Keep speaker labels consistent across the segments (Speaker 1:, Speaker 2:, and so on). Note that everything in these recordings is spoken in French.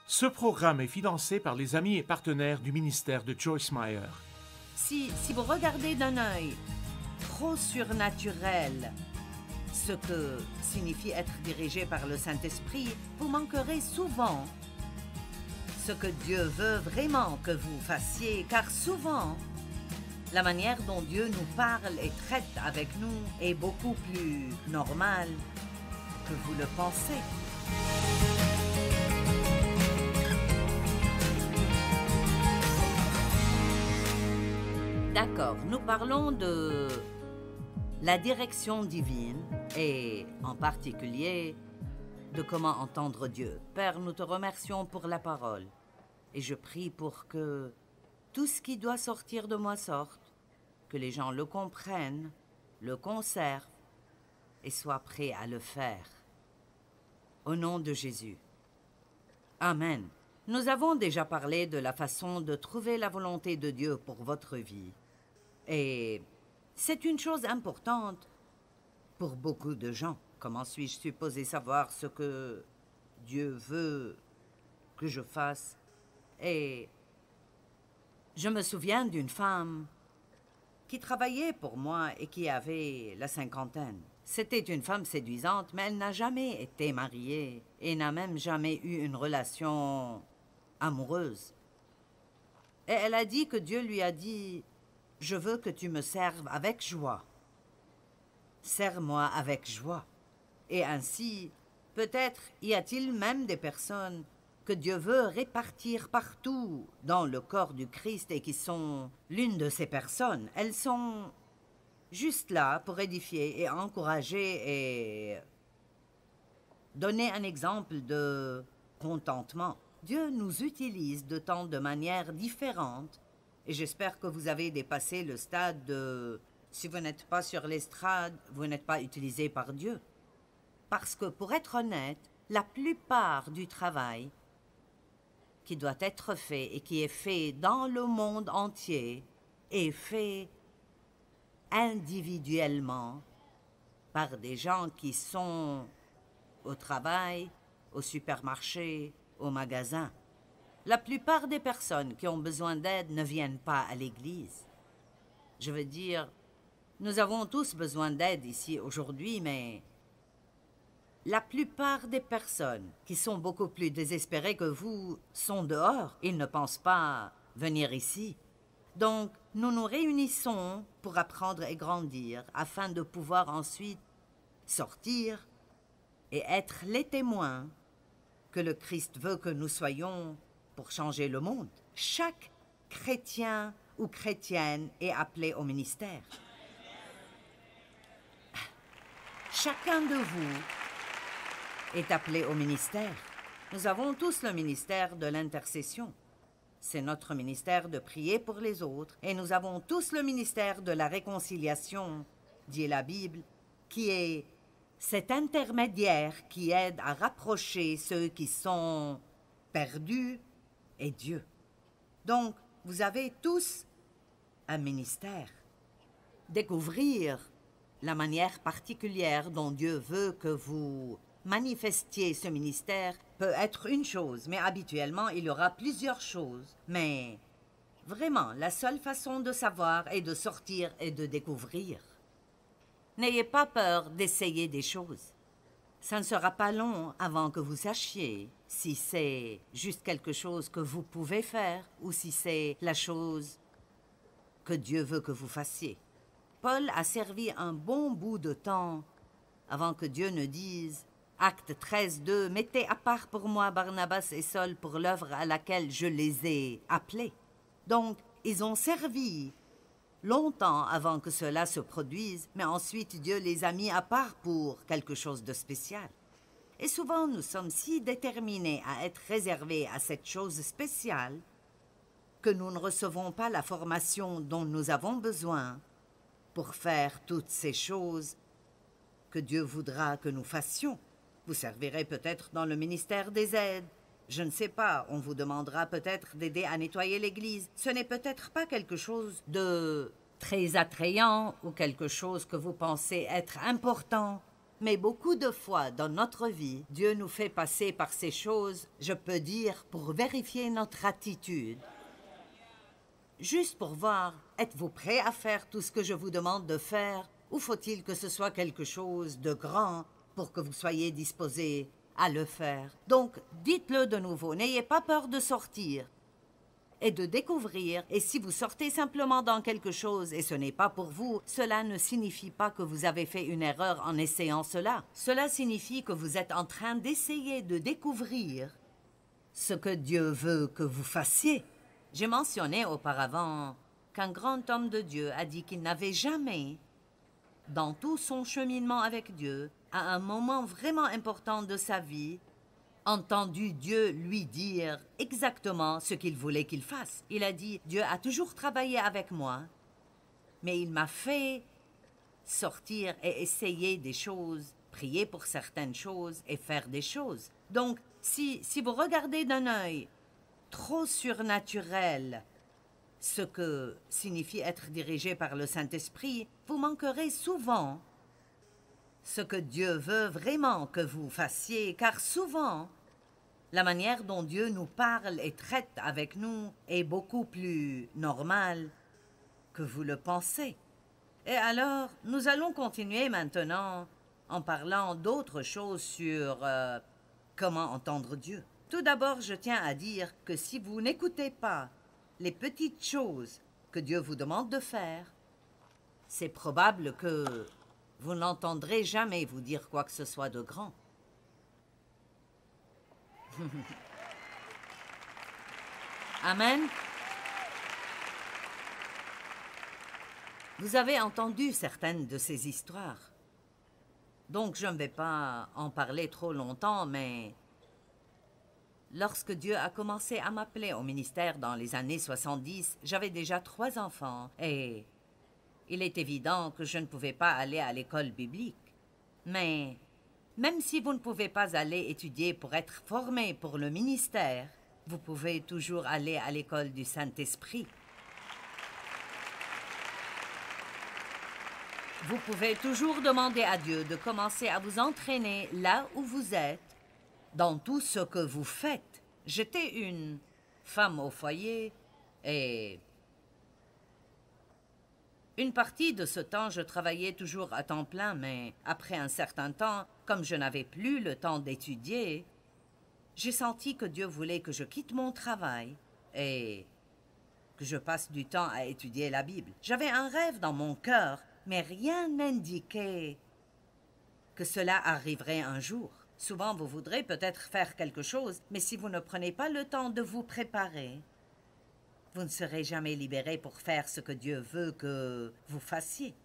Speaker 1: Ce programme est financé par les amis et partenaires du ministère de Joyce Meyer.
Speaker 2: Si vous regardez d'un œil trop surnaturel ce que signifie être dirigé par le Saint-Esprit, vous manquerez souvent ce que Dieu veut vraiment que vous fassiez, car souvent, la manière dont Dieu nous parle et traite avec nous est beaucoup plus normale que vous le pensez. D'accord, nous parlons de la direction divine et en particulier de comment entendre Dieu. Père, nous te remercions pour la parole et je prie pour que tout ce qui doit sortir de moi sorte, que les gens le comprennent, le conservent et soient prêts à le faire. Au nom de Jésus. Amen. Nous avons déjà parlé de la façon de trouver la volonté de Dieu pour votre vie. Et c'est une chose importante pour beaucoup de gens. Comment suis-je supposé savoir ce que Dieu veut que je fasse? Et je me souviens d'une femme qui travaillait pour moi et qui avait la cinquantaine. C'était une femme séduisante, mais elle n'a jamais été mariée et n'a même jamais eu une relation amoureuse. Et elle a dit que Dieu lui a dit « Je veux que tu me serves avec joie. Sers-moi avec joie. » Et ainsi, peut-être y a-t-il même des personnes que Dieu veut répartir partout dans le corps du Christ et qui sont l'une de ces personnes. Elles sont juste là pour édifier et encourager et donner un exemple de contentement. Dieu nous utilise de tant de manières différentes et j'espère que vous avez dépassé le stade de « si vous n'êtes pas sur l'estrade, vous n'êtes pas utilisé par Dieu ». Parce que, pour être honnête, la plupart du travail qui doit être fait et qui est fait dans le monde entier est fait individuellement par des gens qui sont au travail, au supermarché, au magasin. La plupart des personnes qui ont besoin d'aide ne viennent pas à l'église. Je veux dire, nous avons tous besoin d'aide ici aujourd'hui, mais la plupart des personnes qui sont beaucoup plus désespérées que vous sont dehors. Ils ne pensent pas venir ici. Donc, nous nous réunissons pour apprendre et grandir afin de pouvoir ensuite sortir et être les témoins que le Christ veut que nous soyons pour changer le monde. Chaque chrétien ou chrétienne est appelé au ministère. Chacun de vous est appelé au ministère. Nous avons tous le ministère de l'intercession. C'est notre ministère de prier pour les autres. Et nous avons tous le ministère de la réconciliation, dit la Bible, qui est cet intermédiaire qui aide à rapprocher ceux qui sont perdus et Dieu. Donc, vous avez tous un ministère. Découvrir la manière particulière dont Dieu veut que vous manifestiez ce ministère peut être une chose, mais habituellement, il y aura plusieurs choses. Mais vraiment, la seule façon de savoir est de sortir et de découvrir. N'ayez pas peur d'essayer des choses. Ça ne sera pas long avant que vous sachiez si c'est juste quelque chose que vous pouvez faire ou si c'est la chose que Dieu veut que vous fassiez. Paul a servi un bon bout de temps avant que Dieu ne dise Acte 13:2, « Mettez à part pour moi Barnabas et Saul pour l'œuvre à laquelle je les ai appelés. » Donc, ils ont servi longtemps avant que cela se produise, mais ensuite Dieu les a mis à part pour quelque chose de spécial. Et souvent, nous sommes si déterminés à être réservés à cette chose spéciale que nous ne recevons pas la formation dont nous avons besoin pour faire toutes ces choses que Dieu voudra que nous fassions. Vous servirez peut-être dans le ministère des aides. Je ne sais pas, on vous demandera peut-être d'aider à nettoyer l'église. Ce n'est peut-être pas quelque chose de très attrayant ou quelque chose que vous pensez être important. Mais beaucoup de fois dans notre vie, Dieu nous fait passer par ces choses, je peux dire, pour vérifier notre attitude. Juste pour voir, êtes-vous prêt à faire tout ce que je vous demande de faire, ou faut-il que ce soit quelque chose de grand pour que vous soyez disposé à le faire? Donc, dites-le de nouveau, n'ayez pas peur de sortir et de découvrir, et si vous sortez simplement dans quelque chose et ce n'est pas pour vous, cela ne signifie pas que vous avez fait une erreur en essayant cela. Cela signifie que vous êtes en train d'essayer de découvrir ce que Dieu veut que vous fassiez. J'ai mentionné auparavant qu'un grand homme de Dieu a dit qu'il n'avait jamais, dans tout son cheminement avec Dieu, à un moment vraiment important de sa vie, entendu Dieu lui dire exactement ce qu'il voulait qu'il fasse. Il a dit, Dieu a toujours travaillé avec moi, mais il m'a fait sortir et essayer des choses, prier pour certaines choses et faire des choses. Donc, si vous regardez d'un œil trop surnaturel ce que signifie être dirigé par le Saint-Esprit, vous manquerez souvent ce que Dieu veut vraiment que vous fassiez, car souvent, la manière dont Dieu nous parle et traite avec nous est beaucoup plus normale que vous le pensez. Et alors, nous allons continuer maintenant en parlant d'autres choses sur comment entendre Dieu. Tout d'abord, je tiens à dire que si vous n'écoutez pas les petites choses que Dieu vous demande de faire, c'est probable que vous n'entendrez jamais vous dire quoi que ce soit de grand. Amen. Vous avez entendu certaines de ces histoires. Donc, je ne vais pas en parler trop longtemps, mais lorsque Dieu a commencé à m'appeler au ministère dans les années 70, j'avais déjà 3 enfants et il est évident que je ne pouvais pas aller à l'école biblique. Mais même si vous ne pouvez pas aller étudier pour être formé pour le ministère, vous pouvez toujours aller à l'école du Saint-Esprit. Vous pouvez toujours demander à Dieu de commencer à vous entraîner là où vous êtes, dans tout ce que vous faites. J'étais une femme au foyer et une partie de ce temps, je travaillais toujours à temps plein, mais après un certain temps, comme je n'avais plus le temps d'étudier, j'ai senti que Dieu voulait que je quitte mon travail et que je passe du temps à étudier la Bible. J'avais un rêve dans mon cœur, mais rien n'indiquait que cela arriverait un jour. Souvent, vous voudrez peut-être faire quelque chose, mais si vous ne prenez pas le temps de vous préparer, vous ne serez jamais libéré pour faire ce que Dieu veut que vous fassiez.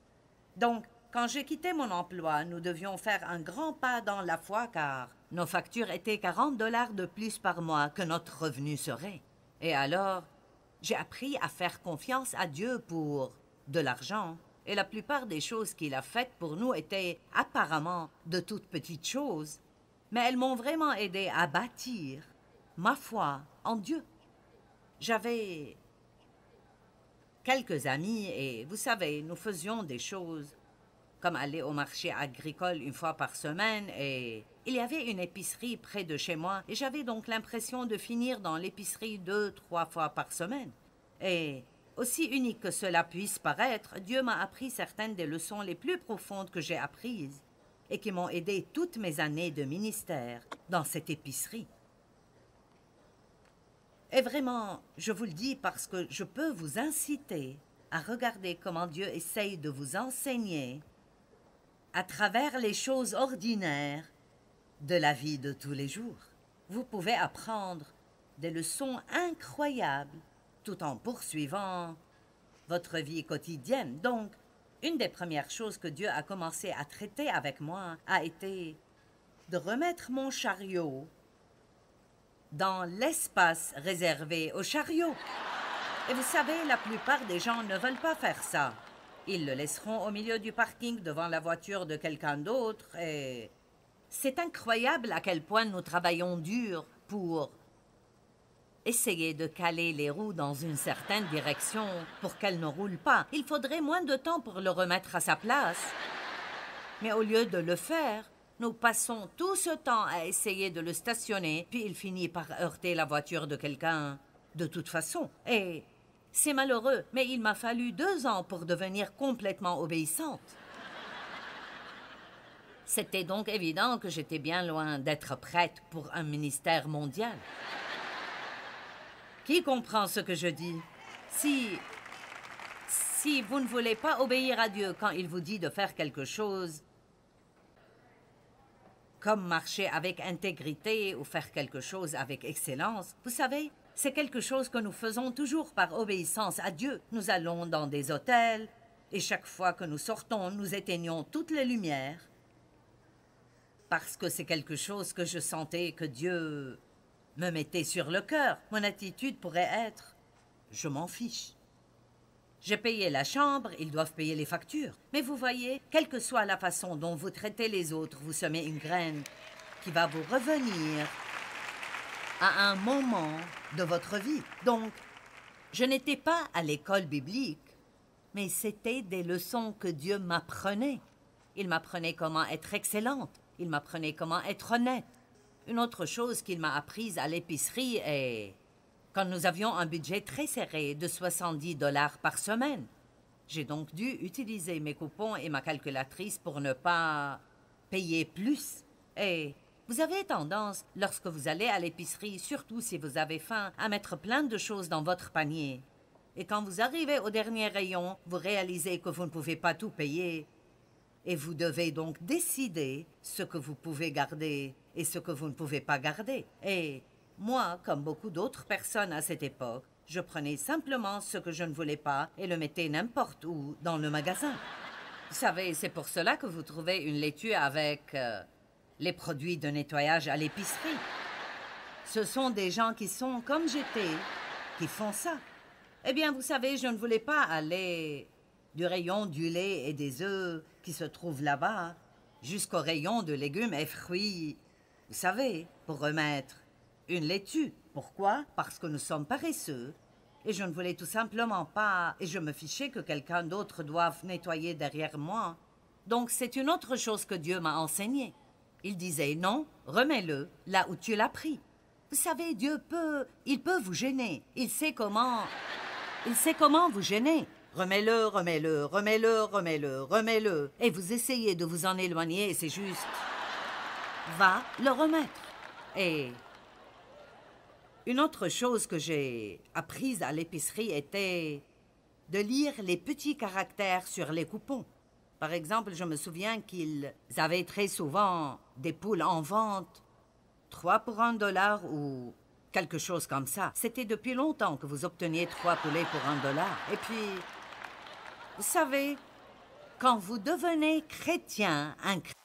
Speaker 2: Donc, quand j'ai quitté mon emploi, nous devions faire un grand pas dans la foi car nos factures étaient 40 $ de plus par mois que notre revenu serait. Et alors, j'ai appris à faire confiance à Dieu pour de l'argent. Et la plupart des choses qu'il a faites pour nous étaient apparemment de toutes petites choses, mais elles m'ont vraiment aidé à bâtir ma foi en Dieu. J'avais quelques amis et, vous savez, nous faisions des choses comme aller au marché agricole 1 fois par semaine et il y avait une épicerie près de chez moi et j'avais donc l'impression de finir dans l'épicerie 2-3 fois par semaine. Et aussi unique que cela puisse paraître, Dieu m'a appris certaines des leçons les plus profondes que j'ai apprises et qui m'ont aidé toutes mes années de ministère dans cette épicerie. Et vraiment, je vous le dis parce que je peux vous inciter à regarder comment Dieu essaye de vous enseigner à travers les choses ordinaires de la vie de tous les jours. Vous pouvez apprendre des leçons incroyables tout en poursuivant votre vie quotidienne. Donc, une des premières choses que Dieu a commencé à traiter avec moi a été de remettre mon chariot dans l'espace réservé au chariot. Et vous savez, la plupart des gens ne veulent pas faire ça. Ils le laisseront au milieu du parking devant la voiture de quelqu'un d'autre et c'est incroyable à quel point nous travaillons dur pour essayer de caler les roues dans une certaine direction pour qu'elles ne roulent pas. Il faudrait moins de temps pour le remettre à sa place. Mais au lieu de le faire, nous passons tout ce temps à essayer de le stationner, puis il finit par heurter la voiture de quelqu'un de toute façon. Et c'est malheureux, mais il m'a fallu 2 ans pour devenir complètement obéissante. C'était donc évident que j'étais bien loin d'être prête pour un ministère mondial. Qui comprend ce que je dis? Si vous ne voulez pas obéir à Dieu quand il vous dit de faire quelque chose, comme marcher avec intégrité ou faire quelque chose avec excellence, vous savez, c'est quelque chose que nous faisons toujours par obéissance à Dieu. Nous allons dans des hôtels et chaque fois que nous sortons, nous éteignons toutes les lumières parce que c'est quelque chose que je sentais que Dieu me mettait sur le cœur. Mon attitude pourrait être « je m'en fiche ». J'ai payé la chambre, ils doivent payer les factures. Mais vous voyez, quelle que soit la façon dont vous traitez les autres, vous semez une graine qui va vous revenir à un moment de votre vie. Donc, je n'étais pas à l'école biblique, mais c'était des leçons que Dieu m'apprenait. Il m'apprenait comment être excellente. Il m'apprenait comment être honnête. Une autre chose qu'il m'a apprise à l'épicerie est... quand nous avions un budget très serré de 70 $ par semaine. J'ai donc dû utiliser mes coupons et ma calculatrice pour ne pas payer plus. Et vous avez tendance, lorsque vous allez à l'épicerie, surtout si vous avez faim, à mettre plein de choses dans votre panier. Et quand vous arrivez au dernier rayon, vous réalisez que vous ne pouvez pas tout payer. Et vous devez donc décider ce que vous pouvez garder et ce que vous ne pouvez pas garder. Et moi, comme beaucoup d'autres personnes à cette époque, je prenais simplement ce que je ne voulais pas et le mettais n'importe où dans le magasin. Vous savez, c'est pour cela que vous trouvez une laitue avec les produits de nettoyage à l'épicerie. Ce sont des gens qui sont comme j'étais, qui font ça. Eh bien, vous savez, je ne voulais pas aller du rayon du lait et des œufs qui se trouve là-bas jusqu'au rayon de légumes et fruits, vous savez, pour remettre une laitue. Pourquoi? Parce que nous sommes paresseux et je ne voulais tout simplement pas, et je me fichais que quelqu'un d'autre doive nettoyer derrière moi. Donc c'est une autre chose que Dieu m'a enseigné. Il disait non, remets-le là où tu l'as pris. Vous savez, il peut vous gêner. Il sait comment vous gêner. Remets-le, remets-le, remets-le, remets-le, remets-le. Et vous essayez de vous en éloigner et c'est juste... va le remettre. Et une autre chose que j'ai apprise à l'épicerie était de lire les petits caractères sur les coupons. Par exemple, je me souviens qu'ils avaient très souvent des poules en vente, 3 pour $1 ou quelque chose comme ça. C'était depuis longtemps que vous obteniez 3 poulets pour $1. Et puis, vous savez, quand vous devenez chrétien, un chrétien,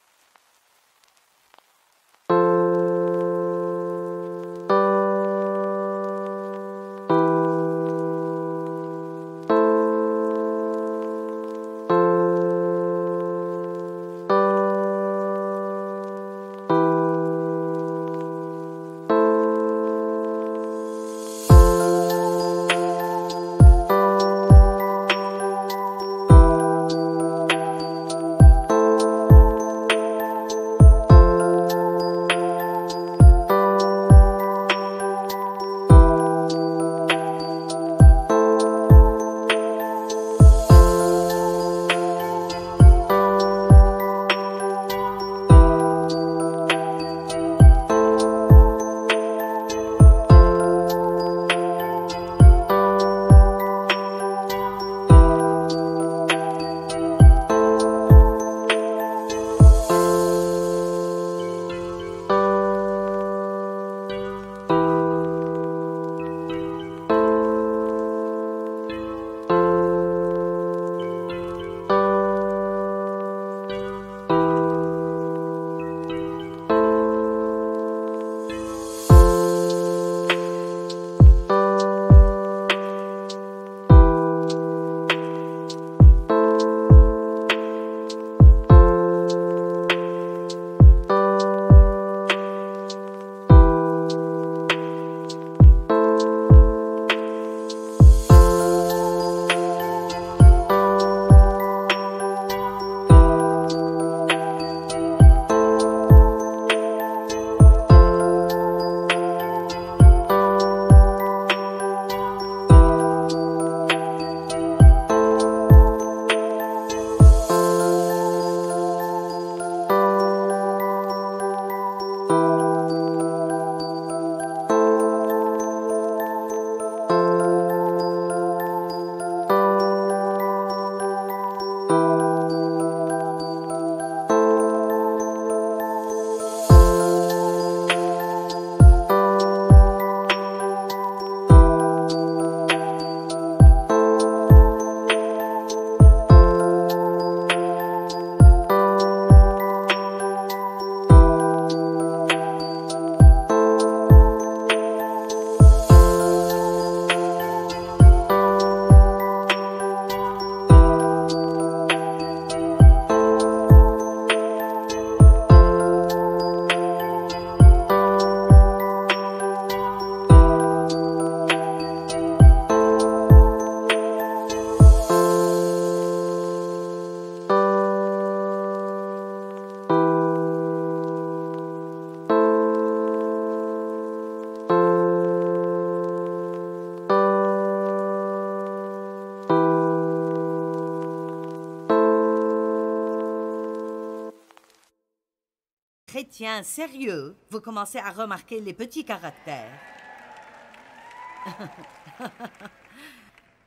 Speaker 2: chrétien sérieux, vous commencez à remarquer les petits caractères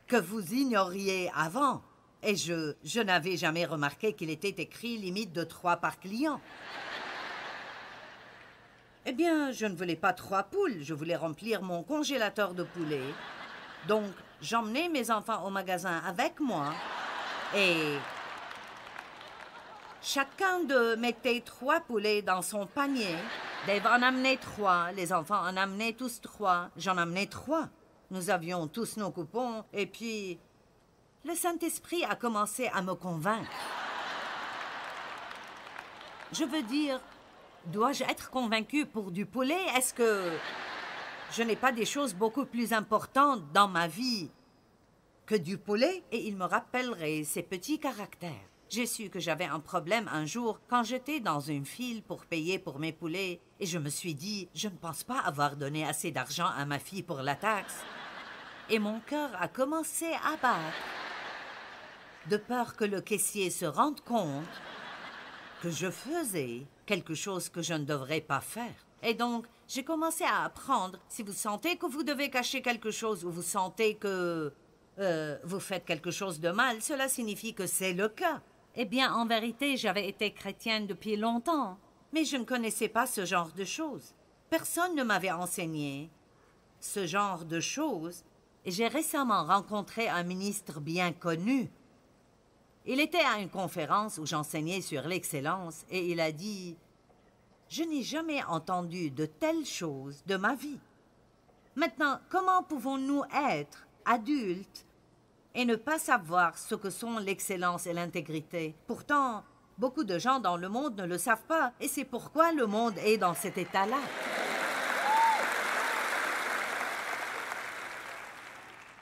Speaker 2: que vous ignoriez avant. Et je n'avais jamais remarqué qu'il était écrit limite de 3 par client. Eh bien, je ne voulais pas 3 poules, je voulais remplir mon congélateur de poulet. Donc, j'emmenais mes enfants au magasin avec moi et chacun d'eux mettait 3 poulets dans son panier. Dave en amenait 3, les enfants en amenaient tous 3, j'en amenais 3. Nous avions tous nos coupons et puis le Saint-Esprit a commencé à me convaincre. Je veux dire, dois-je être convaincu pour du poulet? Est-ce que je n'ai pas des choses beaucoup plus importantes dans ma vie que du poulet? Et il me rappellerait ces petits caractères. J'ai su que j'avais un problème un jour quand j'étais dans une file pour payer pour mes poulets et je me suis dit, je ne pense pas avoir donné assez d'argent à ma fille pour la taxe. Et mon cœur a commencé à battre, de peur que le caissier se rende compte que je faisais quelque chose que je ne devrais pas faire. Et donc, j'ai commencé à apprendre, si vous sentez que vous devez cacher quelque chose ou vous sentez que vous faites quelque chose de mal, cela signifie que c'est le cas. Eh bien, en vérité, j'avais été chrétienne depuis longtemps, mais je ne connaissais pas ce genre de choses. Personne ne m'avait enseigné ce genre de choses, et j'ai récemment rencontré un ministre bien connu. Il était à une conférence où j'enseignais sur l'excellence, et il a dit « Je n'ai jamais entendu de telles choses de ma vie. Maintenant, comment pouvons-nous être adultes et ne pas savoir ce que sont l'excellence et l'intégrité? Pourtant, beaucoup de gens dans le monde ne le savent pas, et c'est pourquoi le monde est dans cet état-là. »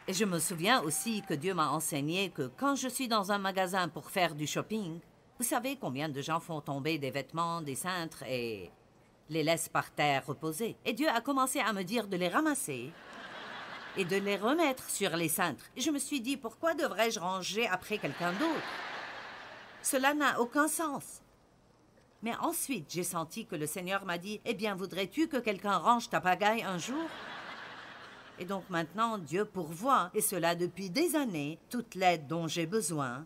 Speaker 2: Et je me souviens aussi que Dieu m'a enseigné que quand je suis dans un magasin pour faire du shopping, vous savez combien de gens font tomber des vêtements, des cintres et les laissent par terre reposer. Et Dieu a commencé à me dire de les ramasser et de les remettre sur les cintres. Et je me suis dit, pourquoi devrais-je ranger après quelqu'un d'autre? Cela n'a aucun sens. Mais ensuite, j'ai senti que le Seigneur m'a dit, eh bien, voudrais-tu que quelqu'un range ta pagaille un jour? Et donc maintenant, Dieu pourvoit, et cela depuis des années, toute l'aide dont j'ai besoin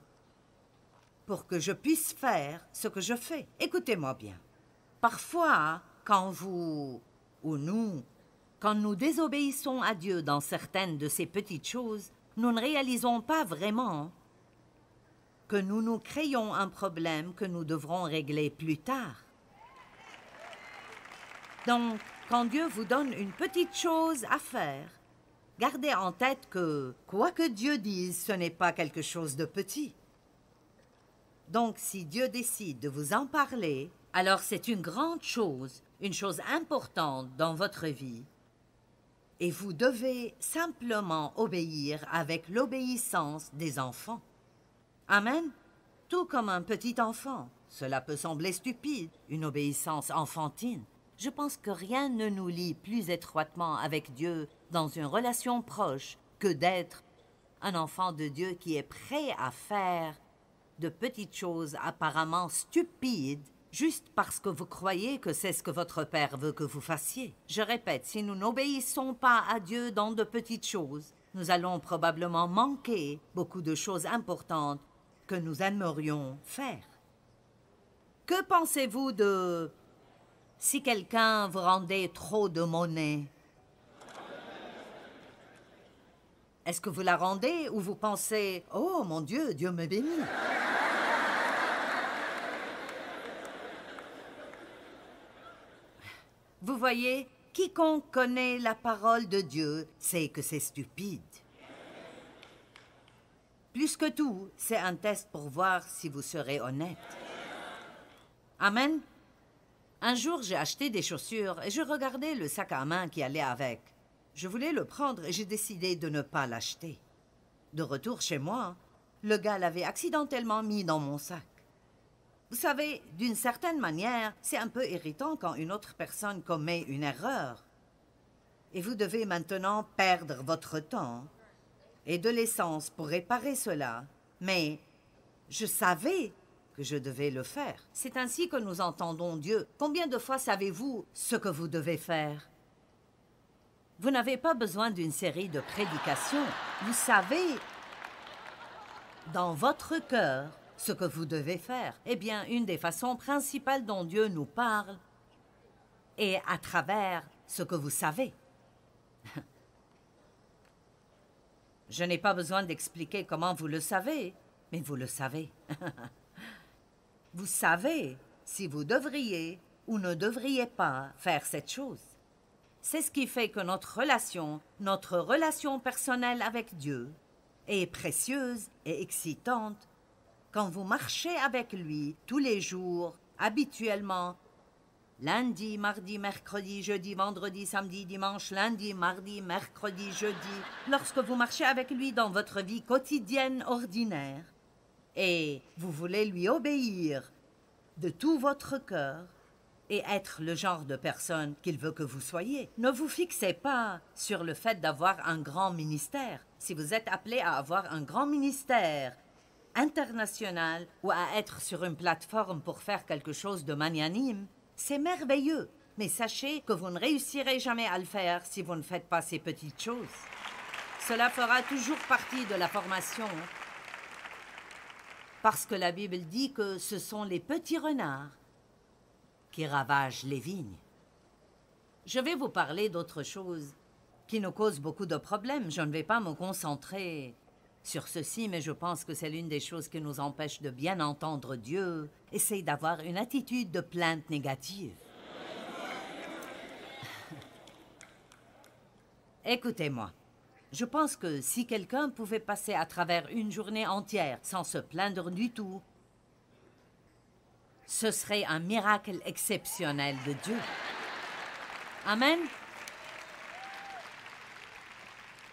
Speaker 2: pour que je puisse faire ce que je fais. Écoutez-moi bien. Parfois, quand vous, ou nous, quand nous désobéissons à Dieu dans certaines de ces petites choses, nous ne réalisons pas vraiment que nous nous créons un problème que nous devrons régler plus tard. Donc, quand Dieu vous donne une petite chose à faire, gardez en tête que, quoi que Dieu dise, ce n'est pas quelque chose de petit. Donc, si Dieu décide de vous en parler, alors c'est une grande chose, une chose importante dans votre vie. Et vous devez simplement obéir avec l'obéissance des enfants. Amen? Tout comme un petit enfant. Cela peut sembler stupide, une obéissance enfantine. Je pense que rien ne nous lie plus étroitement avec Dieu dans une relation proche que d'être un enfant de Dieu qui est prêt à faire de petites choses apparemment stupides juste parce que vous croyez que c'est ce que votre Père veut que vous fassiez. Je répète, si nous n'obéissons pas à Dieu dans de petites choses, nous allons probablement manquer beaucoup de choses importantes que nous aimerions faire. Que pensez-vous de si quelqu'un vous rendait trop de monnaie? Est-ce que vous la rendez ou vous pensez « Oh, mon Dieu, Dieu me bénit » ? Vous voyez, quiconque connaît la parole de Dieu sait que c'est stupide. Plus que tout, c'est un test pour voir si vous serez honnête. Amen. Un jour, j'ai acheté des chaussures et je regardais le sac à main qui allait avec. Je voulais le prendre et j'ai décidé de ne pas l'acheter. De retour chez moi, le gars l'avait accidentellement mis dans mon sac. Vous savez, d'une certaine manière, c'est un peu irritant quand une autre personne commet une erreur. Et vous devez maintenant perdre votre temps et de l'essence pour réparer cela. Mais je savais que je devais le faire. C'est ainsi que nous entendons Dieu. Combien de fois savez-vous ce que vous devez faire? Vous n'avez pas besoin d'une série de prédications. Vous savez, dans votre cœur, ce que vous devez faire. Eh bien, une des façons principales dont Dieu nous parle est à travers ce que vous savez. Je n'ai pas besoin d'expliquer comment vous le savez, mais vous le savez. Vous savez si vous devriez ou ne devriez pas faire cette chose. C'est ce qui fait que notre relation personnelle avec Dieu, est précieuse et excitante quand vous marchez avec lui tous les jours, habituellement, lundi, mardi, mercredi, jeudi, vendredi, samedi, dimanche, lundi, mardi, mercredi, jeudi, lorsque vous marchez avec lui dans votre vie quotidienne ordinaire et vous voulez lui obéir de tout votre cœur et être le genre de personne qu'il veut que vous soyez. Ne vous fixez pas sur le fait d'avoir un grand ministère. Si vous êtes appelé à avoir un grand ministère international ou à être sur une plateforme pour faire quelque chose de magnanime, c'est merveilleux. Mais sachez que vous ne réussirez jamais à le faire si vous ne faites pas ces petites choses. Cela fera toujours partie de la formation. Parce que la Bible dit que ce sont les petits renards qui ravagent les vignes. Je vais vous parler d'autre chose qui nous cause beaucoup de problèmes. Je ne vais pas me concentrer sur ceci, mais je pense que c'est l'une des choses qui nous empêche de bien entendre Dieu. Essaye d'avoir une attitude de plainte négative. Écoutez-moi. Je pense que si quelqu'un pouvait passer à travers une journée entière sans se plaindre du tout, ce serait un miracle exceptionnel de Dieu. Amen.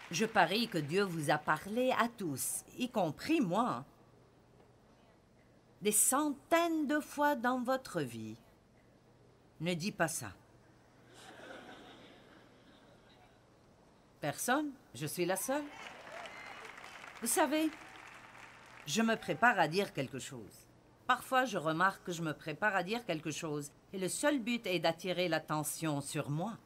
Speaker 2: Je parie que Dieu vous a parlé à tous, y compris moi, des centaines de fois dans votre vie. Ne dis pas ça. Personne? Je suis la seule? Vous savez, je me prépare à dire quelque chose. Parfois, je remarque que je me prépare à dire quelque chose et le seul but est d'attirer l'attention sur moi.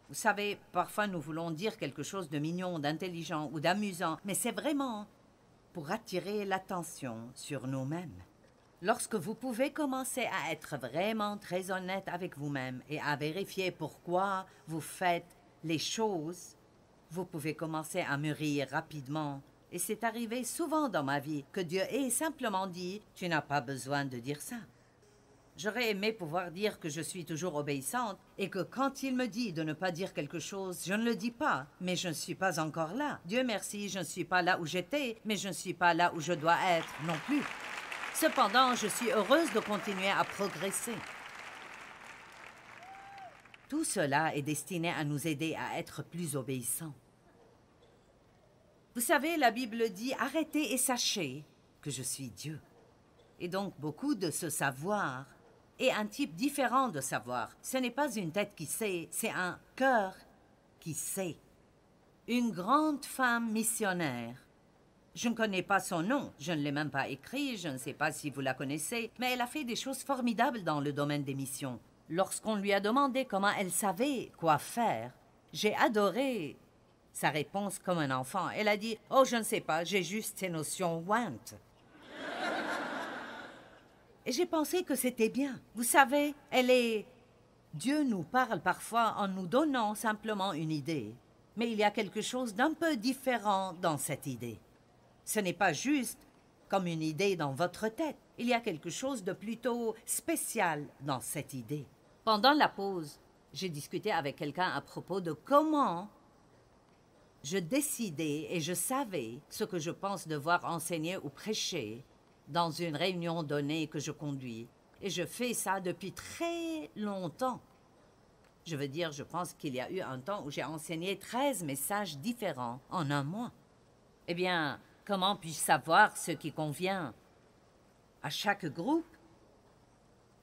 Speaker 2: Vous savez, parfois nous voulons dire quelque chose de mignon, d'intelligent ou d'amusant, mais c'est vraiment pour attirer l'attention sur nous-mêmes. Lorsque vous pouvez commencer à être vraiment très honnête avec vous-même et à vérifier pourquoi vous faites les choses, vous pouvez commencer à mûrir rapidement. Et c'est arrivé souvent dans ma vie que Dieu ait simplement dit « Tu n'as pas besoin de dire ça ». J'aurais aimé pouvoir dire que je suis toujours obéissante et que quand il me dit de ne pas dire quelque chose, je ne le dis pas, mais je ne suis pas encore là. Dieu merci, je ne suis pas là où j'étais, mais je ne suis pas là où je dois être non plus. Cependant, je suis heureuse de continuer à progresser. Tout cela est destiné à nous aider à être plus obéissants. Vous savez, la Bible dit « Arrêtez et sachez que je suis Dieu ». Et donc, beaucoup de ce savoir est un type différent de savoir. Ce n'est pas une tête qui sait, c'est un cœur qui sait. Une grande femme missionnaire. Je ne connais pas son nom, je ne l'ai même pas écrit, je ne sais pas si vous la connaissez, mais elle a fait des choses formidables dans le domaine des missions. Lorsqu'on lui a demandé comment elle savait quoi faire, j'ai adoré sa réponse comme un enfant. Elle a dit « Oh, je ne sais pas, j'ai juste ces notions want ». Et j'ai pensé que c'était bien. Vous savez, Dieu nous parle parfois en nous donnant simplement une idée. Mais il y a quelque chose d'un peu différent dans cette idée. Ce n'est pas juste comme une idée dans votre tête. Il y a quelque chose de plutôt spécial dans cette idée. Pendant la pause, j'ai discuté avec quelqu'un à propos de comment je décidais et je savais ce que je pense devoir enseigner ou prêcher dans une réunion donnée que je conduis. Et je fais ça depuis très longtemps. Je veux dire, je pense qu'il y a eu un temps où j'ai enseigné 13 messages différents en un mois. Eh bien, comment puis-je savoir ce qui convient à chaque groupe?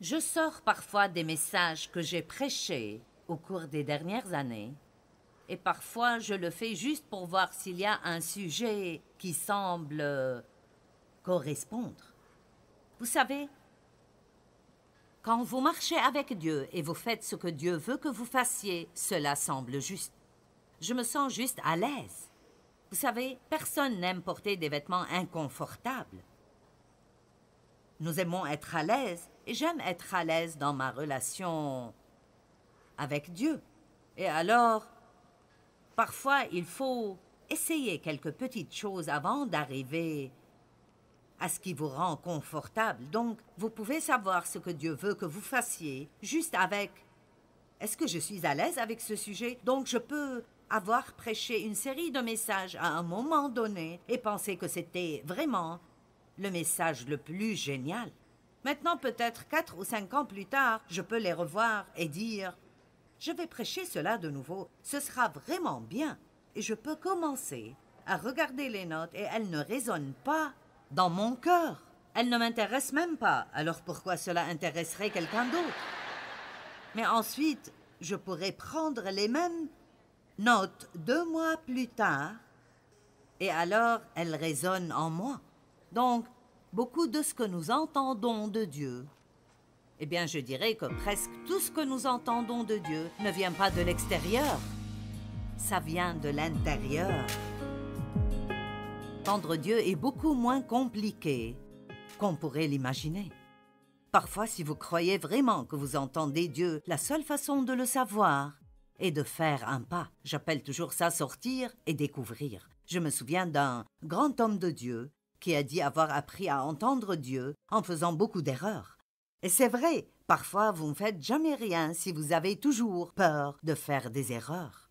Speaker 2: Je sors parfois des messages que j'ai prêchés au cours des dernières années, et parfois je le fais juste pour voir s'il y a un sujet qui semble correspondre. Vous savez, quand vous marchez avec Dieu et vous faites ce que Dieu veut que vous fassiez, cela semble juste. Je me sens juste à l'aise. Vous savez, personne n'aime porter des vêtements inconfortables. Nous aimons être à l'aise, et j'aime être à l'aise dans ma relation avec Dieu. Et alors, parfois, il faut essayer quelques petites choses avant d'arriver à ce qui vous rend confortable. Donc, vous pouvez savoir ce que Dieu veut que vous fassiez juste avec « Est-ce que je suis à l'aise avec ce sujet? » Donc, je peux avoir prêché une série de messages à un moment donné et penser que c'était vraiment le message le plus génial. Maintenant, peut-être 4 ou 5 ans plus tard, je peux les revoir et dire « Je vais prêcher cela de nouveau. Ce sera vraiment bien. » Et je peux commencer à regarder les notes et elles ne résonnent pas dans mon cœur. Elles ne m'intéressent même pas. Alors pourquoi cela intéresserait quelqu'un d'autre? Mais ensuite, je pourrais prendre les mêmes notes 2 mois plus tard et alors elles résonnent en moi. Donc, beaucoup de ce que nous entendons de Dieu, eh bien, je dirais que presque tout ce que nous entendons de Dieu ne vient pas de l'extérieur. Ça vient de l'intérieur. Entendre Dieu est beaucoup moins compliqué qu'on pourrait l'imaginer. Parfois, si vous croyez vraiment que vous entendez Dieu, la seule façon de le savoir est de faire un pas. J'appelle toujours ça sortir et découvrir. Je me souviens d'un grand homme de Dieu qui a dit avoir appris à entendre Dieu en faisant beaucoup d'erreurs. Et c'est vrai, parfois vous ne faites jamais rien si vous avez toujours peur de faire des erreurs.